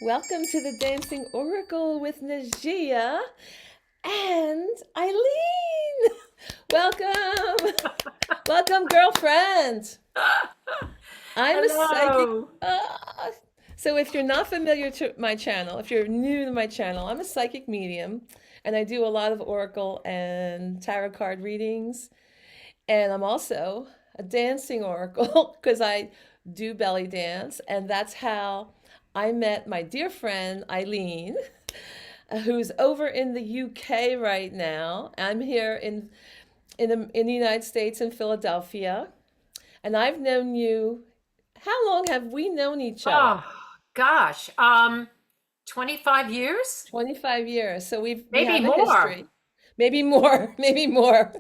Welcome to the Dancing Oracle with Najia and Eileen. Welcome. Welcome, girlfriend. I'm a psychic. Hello. Uh, so, if you're not familiar to my channel, if you're new to my channel, I'm a psychic medium and I do a lot of oracle and tarot card readings. And I'm also a dancing oracle because I do belly dance. And that's how I met my dear friend Eileen, who's over in the UK right now. I'm here in the United States in Philadelphia. And I've known you. How long have we known each other? Oh gosh. 25 years? 25 years. So we Maybe have a more. history. Maybe more, maybe more.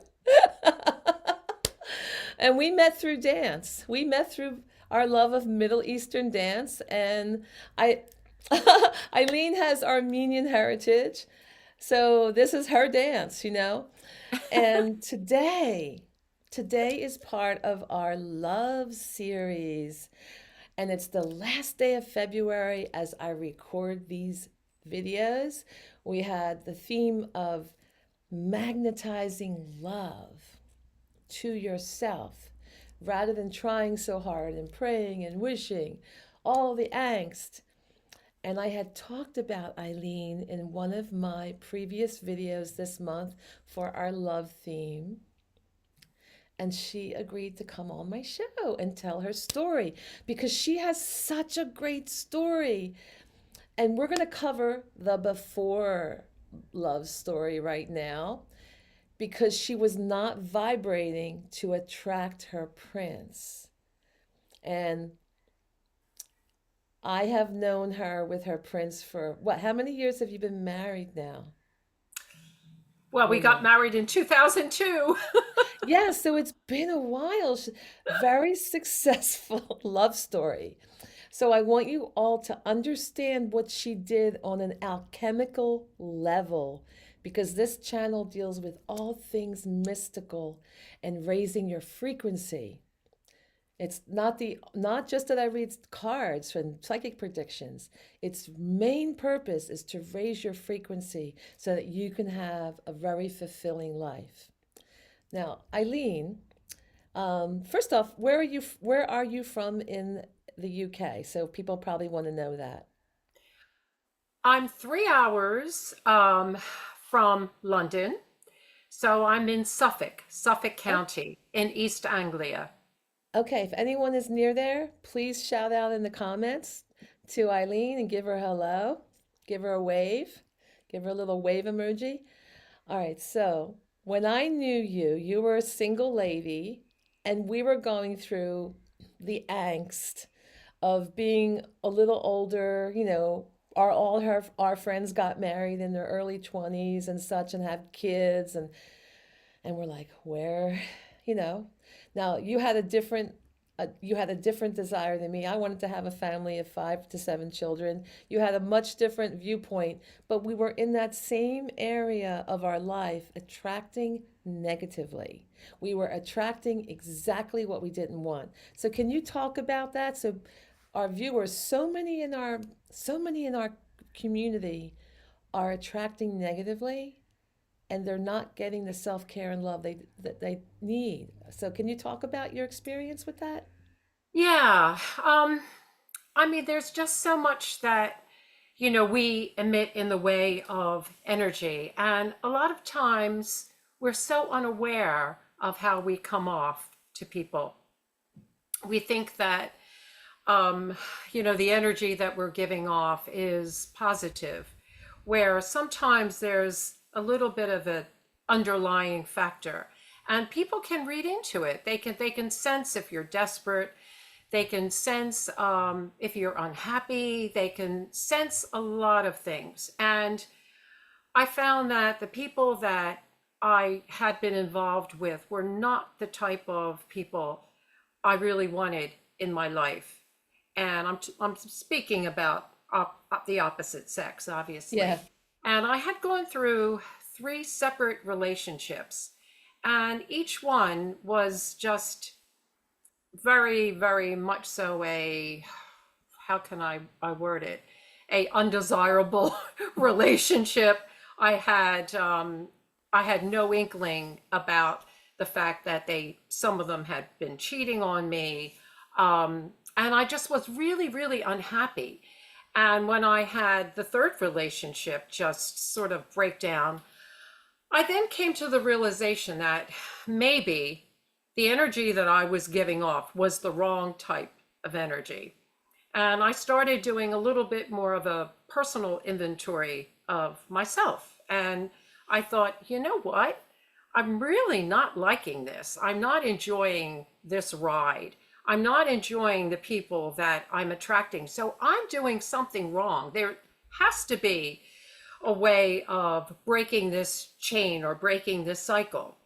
And we met through dance. We met through our love of Middle Eastern dance. And I, Eileen has Armenian heritage. So this is her dance. And today is part of our love series. And it's the last day of February as I record these videos. We had the theme of magnetizing love to yourself rather than trying so hard and praying and wishing all the angst. And I had talked about Eileen in one of my previous videos this month for our love theme. And she agreed to come on my show and tell her story because she has such a great story. And we're going to cover the before love story right now because she was not vibrating to attract her prince. And I have known her with her prince for what? How many years have you been married now, Well, we got Eileen? married in 2002. Yeah, so it's been a while. Very successful love story. So I want you all to understand what she did on an alchemical level because this channel deals with all things mystical and raising your frequency. It's not just that I read cards and psychic predictions. Its main purpose is to raise your frequency so that you can have a very fulfilling life. Now, Eileen, first off, where are you from in the UK? So people probably want to know that. I'm 3 hours from London. So I'm in Suffolk Oh, County in East Anglia. okay, if anyone is near there, please shout out in the comments to Eileen and give her a hello. Give her a wave. Give her a little wave emoji. All right, so when I knew you, you were a single lady, and we were going through the angst of being a little older. All our friends got married in their early 20s and such and had kids, and we're like, where, you know. Now you had a different desire than me. I wanted to have a family of 5 to 7 children. You had a much different viewpoint, but we were in that same area of our life, attracting negatively. We were attracting exactly what we didn't want. So can you talk about that? So our viewers, so many in our community are attracting negatively and they're not getting the self-care and love that they need. So can you talk about your experience with that? Yeah. I mean, there's just so much that, we emit in the way of energy. And a lot of times we're so unaware of how we come off to people. We think that, the energy that we're giving off is positive, where sometimes there's a little bit of an underlying factor. And people can read into it. They can sense if you're desperate. They can sense if you're unhappy. They can sense a lot of things. And I found that the people that I had been involved with were not the type of people I really wanted in my life. And I'm speaking about the opposite sex, Yeah. obviously. And I had gone through three separate relationships, and each one was just very, very much so a, how can I word it? a undesirable relationship. I had no inkling about the fact that some of them had been cheating on me. And I just was really, really unhappy. And when I had the third relationship just sort of break down, I then came to the realization that maybe the energy that I was giving off was the wrong type of energy. And I started doing a little bit more of a personal inventory of myself. And I thought, you know what? I'm really not liking this. I'm not enjoying this ride. I'm not enjoying the people that I'm attracting. So I'm doing something wrong. There has to be a way of breaking this chain or breaking this cycle.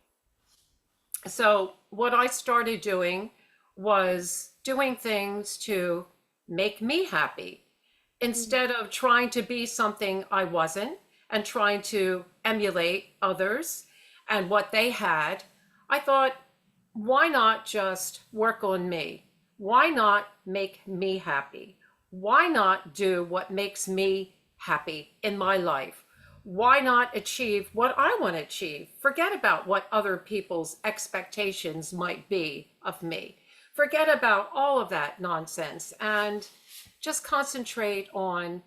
So what I started doing was doing things to make me happy instead of trying to be something I wasn't and trying to emulate others and what they had. I thought, why not just work on me? Why not make me happy? Why not do what makes me happy in my life? Why not achieve what I want to achieve? Forget about what other people's expectations might be of me. Forget about all of that nonsense and just concentrate on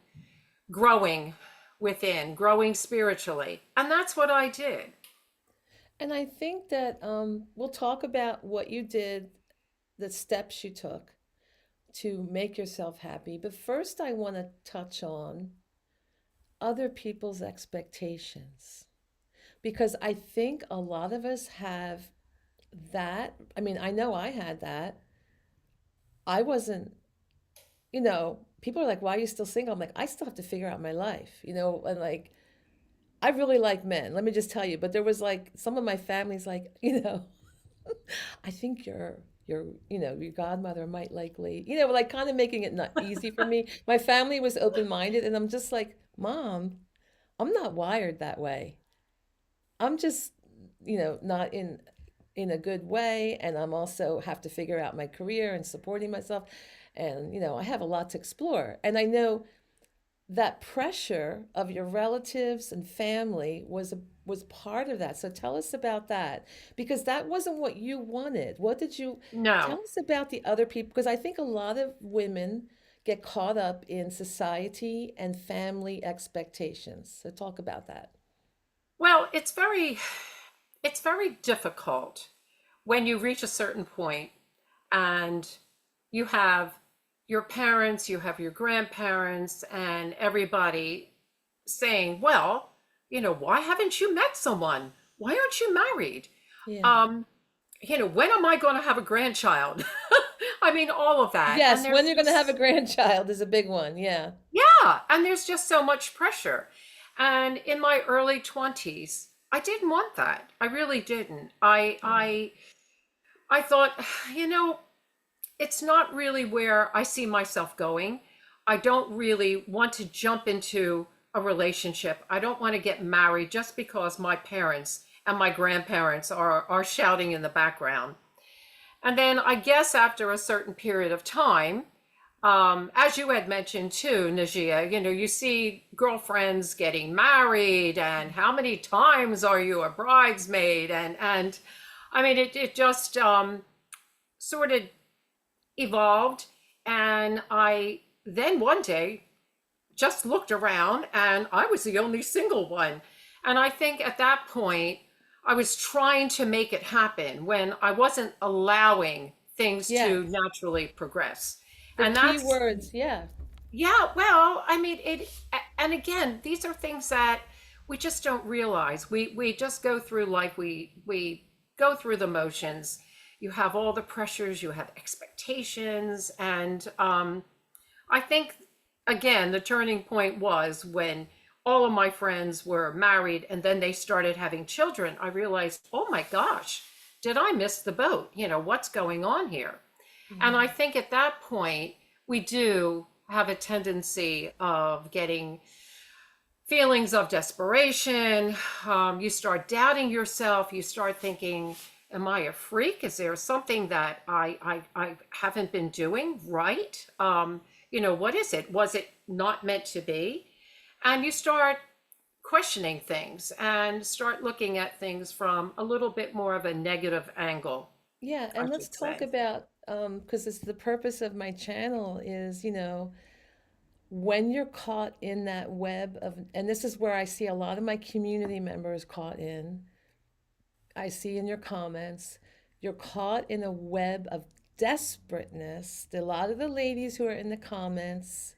growing within, growing spiritually. And that's what I did. And I think that we'll talk about what you did, the steps you took to make yourself happy. But first, I want to touch on other people's expectations because I think a lot of us have that. I mean, I know I had that. I wasn't, people are like, why are you still single? I'm like, I still have to figure out my life, and like, I really like men, let me just tell you. But there was like some of my family's like, I think your godmother might likely, like kind of making it not easy for me. My family was open-minded, and I'm just like, Mom, I'm not wired that way. I'm just, not in a good way, and I'm also have to figure out my career and supporting myself, and I have a lot to explore. And I know that pressure of your relatives and family was part of that. So tell us about that because that wasn't what you wanted. What did you No. tell us about the other people? Because I think a lot of women get caught up in society and family expectations. So talk about that. Well, it's very difficult when you reach a certain point and you have your parents, you have your grandparents, and everybody saying, well, why haven't you met someone? Why aren't you married? Yeah. Um, when am I going to have a grandchild? I mean, all of that. And Yes, when there's you're going to have a just, grandchild is a big one. Yeah. yeah, and there's just so much pressure. And in my early 20s, I didn't want that. I really didn't. Yeah. I thought, you know, it's not really where I see myself going. I don't really want to jump into a relationship. I don't want to get married just because my parents and my grandparents are shouting in the background. And then I guess after a certain period of time, as you had mentioned too, Najia, you see girlfriends getting married, and how many times are you a bridesmaid? And I mean, it just sort of evolved. And I then one day just looked around and I was the only single one. And I think at that point, I was trying to make it happen when I wasn't allowing things to Yes. naturally progress. The And key that's, words. Yeah. yeah, well, I mean, and again, these are things that we just don't realize. We just go through life, we go through the motions. You have all the pressures, you have expectations, and I think again the turning point was when all of my friends were married and then they started having children. I realized, oh my gosh, did I miss the boat? What's going on here? And I Yeah. think at that point, we do have a tendency of getting feelings of desperation. You start doubting yourself. You start thinking, am I a freak? Is there something that I haven't been doing right? what is it? Was it not meant to be? And you start questioning things and start looking at things from a little bit more of a negative angle, Yeah, I and let's should talk say. about because it's the purpose of my channel is, when you're caught in that web of, and this is where I see a lot of my community members caught in, I see in your comments, you're caught in a web of desperateness. A lot of the ladies who are in the comments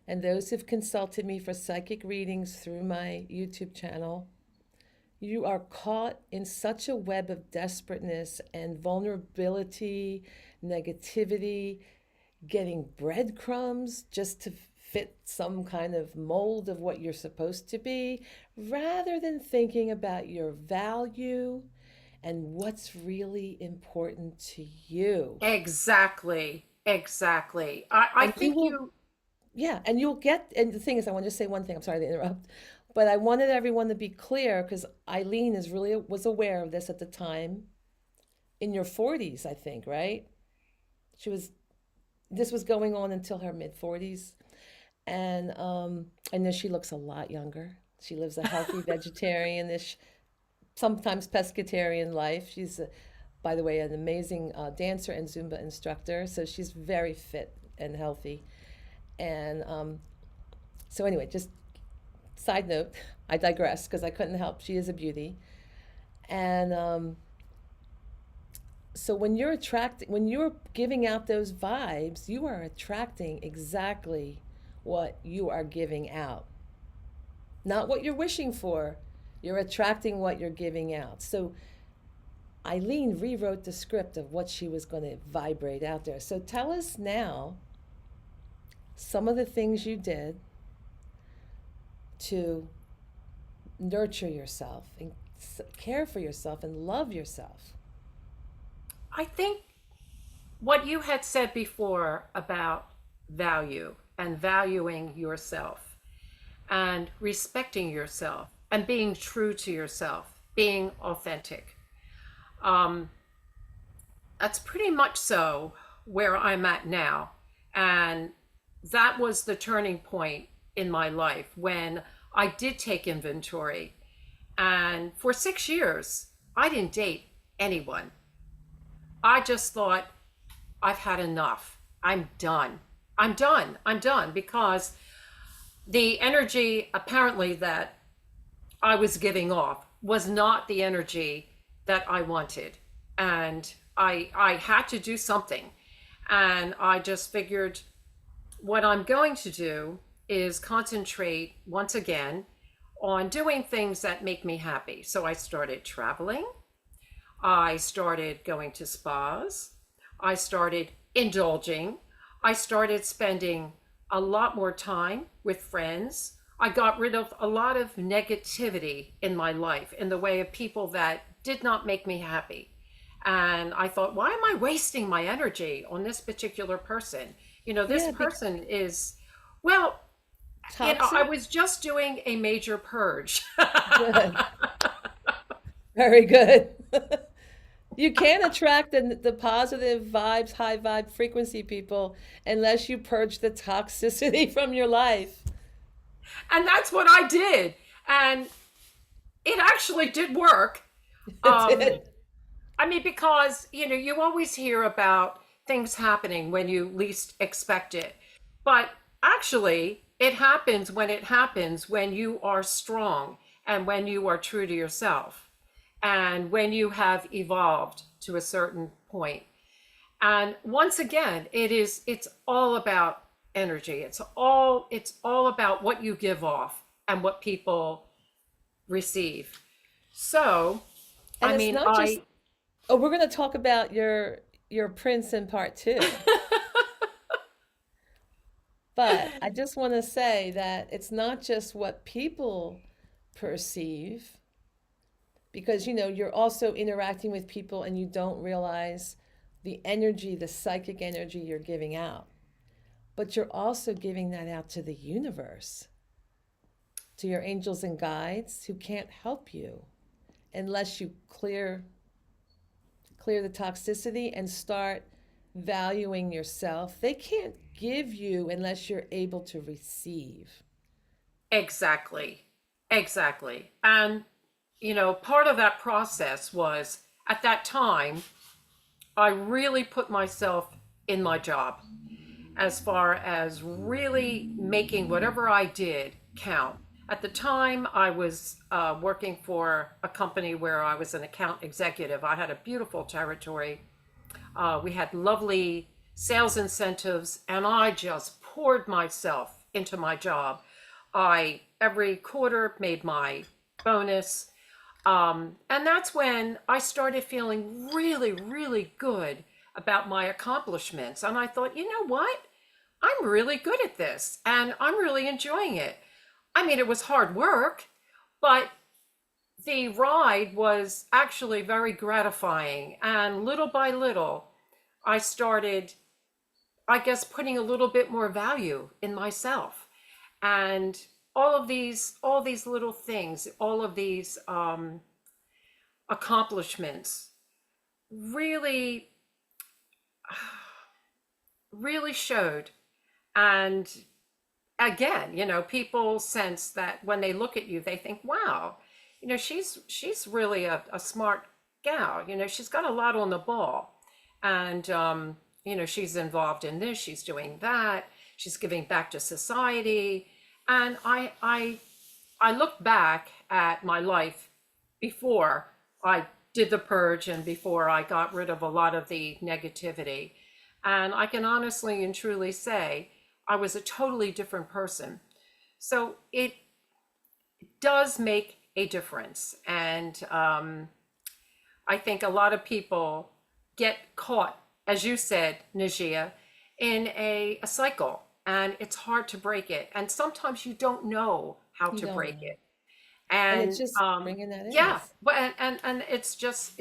and those who've consulted me for psychic readings through my YouTube channel, you are caught in such a web of desperateness and vulnerability, negativity, getting breadcrumbs just to fit some kind of mold of what you're supposed to be, rather than thinking about your value and what's really important to you. Exactly. Exactly. I And you think will, you, yeah, and you'll get, and the thing is, I want to just say one thing, I'm sorry to interrupt, but I wanted everyone to be clear because Eileen is really was aware of this at the time in your 40s, I think, right? She was, this was going on until her mid 40s. And I know she looks a lot younger. She lives a healthy vegetarianish, sometimes pescatarian life. She's, by the way, an amazing dancer and Zumba instructor. So she's very fit and healthy. And so, anyway, just side note, I digress because I couldn't help. She is a beauty. And so when you're giving out those vibes, you are attracting exactly what you are giving out, not what you're wishing for. You're attracting what you're giving out. So Eileen rewrote the script of what she was going to vibrate out there. So tell us now some of the things you did to nurture yourself and care for yourself and love yourself. I think what you had said before about value and valuing yourself and respecting yourself and being true to yourself, being authentic. Um, that's pretty much so where I'm at now. And that was the turning point in my life when I did take inventory. And for 6 years, I didn't date anyone. I just thought, I've had enough. I'm done. I'm done. I'm done because the energy apparently that I was giving off was not the energy that I wanted. And I had to do something. And I just figured what I'm going to do is concentrate once again on doing things that make me happy. So I started traveling. I started going to spas. I started indulging. I started spending a lot more time with friends. I got rid of a lot of negativity in my life in the way of people that did not make me happy. And I thought, why am I wasting my energy on this particular person? This Yeah, be person is, well, I toxic. was just doing a major purge. Good. Very good. You can't attract the positive vibes, high vibe frequency people unless you purge the toxicity from your life. And that's what I did. And it actually did work. It Um, did. I mean, because, you always hear about things happening when you least expect it. But actually, it happens when you are strong and when you are true to yourself and when you have evolved to a certain point. And once again, it's all about energy. It's all about what you give off and what people receive. So, And I it's mean, not just, oh, we're going to talk about your prince in part two. But I just want to say that it's not just what people perceive, because you're also interacting with people and you don't realize the energy, the psychic energy you're giving out. But you're also giving that out to the universe, to your angels and guides who can't help you unless you clear the toxicity and start valuing yourself, they can't give you unless you're able to receive. Exactly. Exactly. And, part of that process was at that time, I really put myself in my job as far as really making whatever I did count. At the time, I was working for a company where I was an account executive. I had a beautiful territory. We had lovely sales incentives, and I just poured myself into my job. I every quarter made my bonus. And that's when I started feeling really, really good about my accomplishments. And I thought, you know what? I'm really good at this and I'm really enjoying it. I mean, it was hard work, but the ride was actually very gratifying. And little by little, I started, I guess, putting a little bit more value in myself. And all these little things, all of these accomplishments really, really showed. And again, people sense that when they look at you, they think, wow, she's really a smart gal. She's got a lot on the ball. And, she's involved in this, she's doing that, she's giving back to society. And I look back at my life before I did the purge and before I got rid of a lot of the negativity. And I can honestly and truly say I was a totally different person. So it does make a difference. And I think a lot of people get caught, as you said, Najia, in a cycle. And it's hard to break it. And sometimes you don't know how You to don't break know. it. And it's And just bringing that in. yeah, well, and it's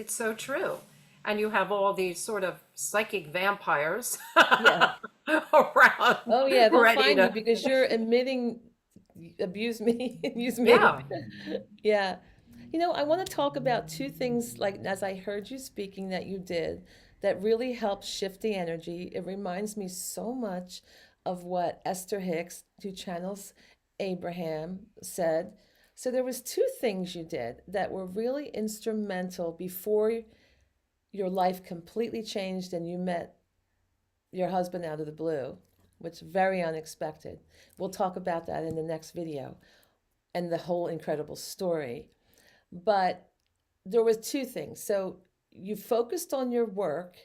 so true. And you have all these sort of psychic vampires Yeah. around, Oh, yeah, they'll ready find you to, because you're emitting abuse me, use me. yeah. Yeah. I want to talk about two things, like as I heard you speaking, that you did that really helped shift the energy. It reminds me so much of what Esther Hicks, who channels Abraham, said. So there was two things you did that were really instrumental before your life completely changed and you met your husband out of the blue, which is very unexpected. We'll talk about that in the next video and the whole incredible story. But there was two things. So you focused on your work,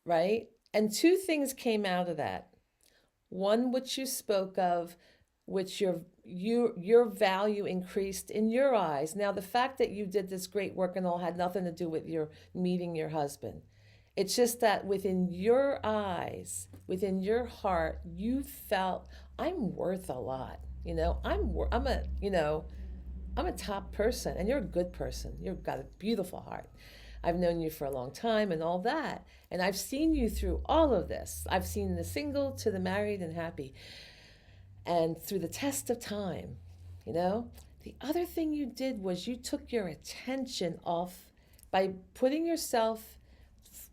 right? And two things came out of that. One which you spoke of, which your value increased in your eyes. Now the fact that you did this great work and all had nothing to do with your meeting your husband. It's just that within your eyes, within your heart, you felt I'm worth a lot. I'm a top person and you're a good person. You've got a beautiful heart. I've known you for a long time and all that. And I've seen you through all of this. I've seen the single to the married and happy and through the test of time, you know? The other thing you did was you took your attention off by putting yourself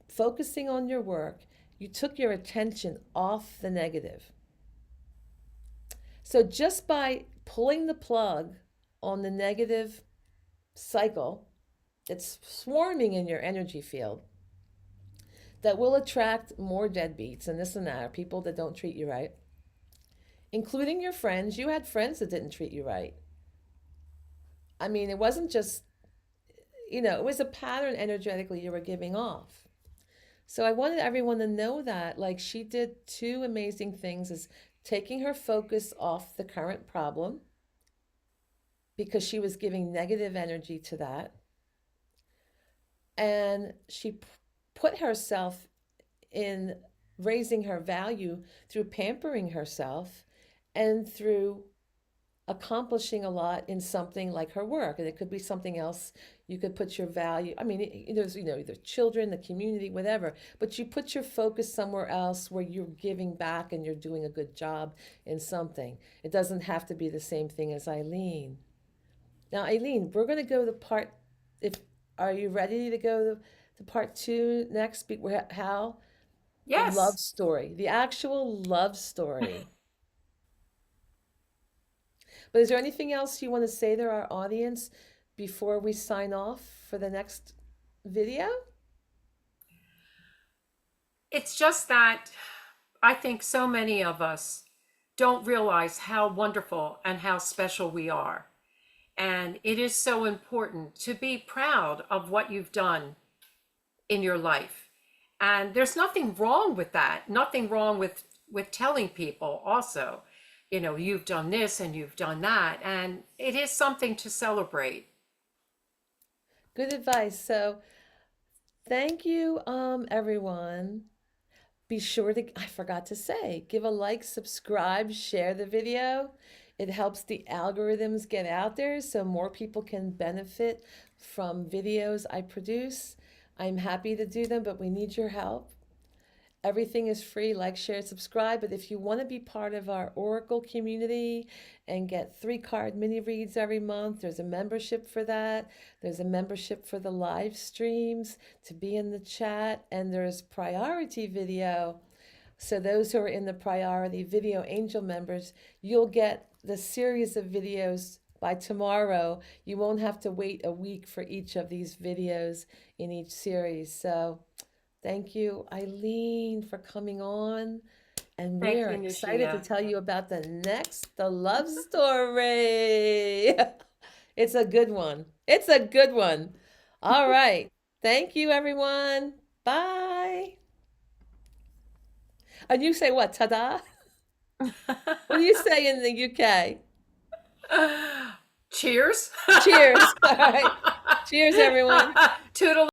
focusing on your work. You took your attention off the negative. So just by pulling the plug on the negative cycle, it's swarming in your energy field that will attract more deadbeats and this and that, people that don't treat you right, including your friends. You had friends that didn't treat you right. I mean, it wasn't just, it was a pattern energetically you were giving off. So I wanted everyone to know that, like, she did two amazing things: is taking her focus off the current problem because she was giving negative energy to that. And she put herself in raising her value through pampering herself and through accomplishing a lot in something like her work. And it could be something else. You could put your value, I mean, there's, either children, the community, whatever, but you put your focus somewhere else where you're giving back and you're doing a good job in something. It doesn't have to be the same thing as Eileen. Now, Eileen, we're going to go to part, if, are you ready to go to part two next? How The love Yes. story, the actual love story. But is there anything else you want to say to our audience before we sign off for the next video? It's just that I think so many of us don't realize how wonderful and how special we are. And it is so important to be proud of what you've done in your life. And there's nothing wrong with that. Nothing wrong with telling people also, you've done this and you've done that. And it is something to celebrate. Good advice. So, thank you, everyone. Be sure to, I forgot to say, give a like, subscribe, share the video. It helps the algorithms get out there so more people can benefit from videos I produce. I'm happy to do them, but we need your help. Everything is free, like, share, subscribe. But if you want to be part of our Oracle community and get 3 card mini reads every month, there's a membership for that. There's a membership for the live streams to be in the chat, and there's priority video. So those who are in the priority video angel members, you'll get the series of videos by tomorrow. You won't have to wait a week for each of these videos in each series. So thank you, Eileen, for coming on. And Thank we're you, excited to Najia. tell you about the love story. It's a good one. It's a good one. All right. Thank you, everyone. Bye. And you say what? Ta-da? What do you say in the UK? Cheers. Cheers. All right. Cheers, everyone. Toodle.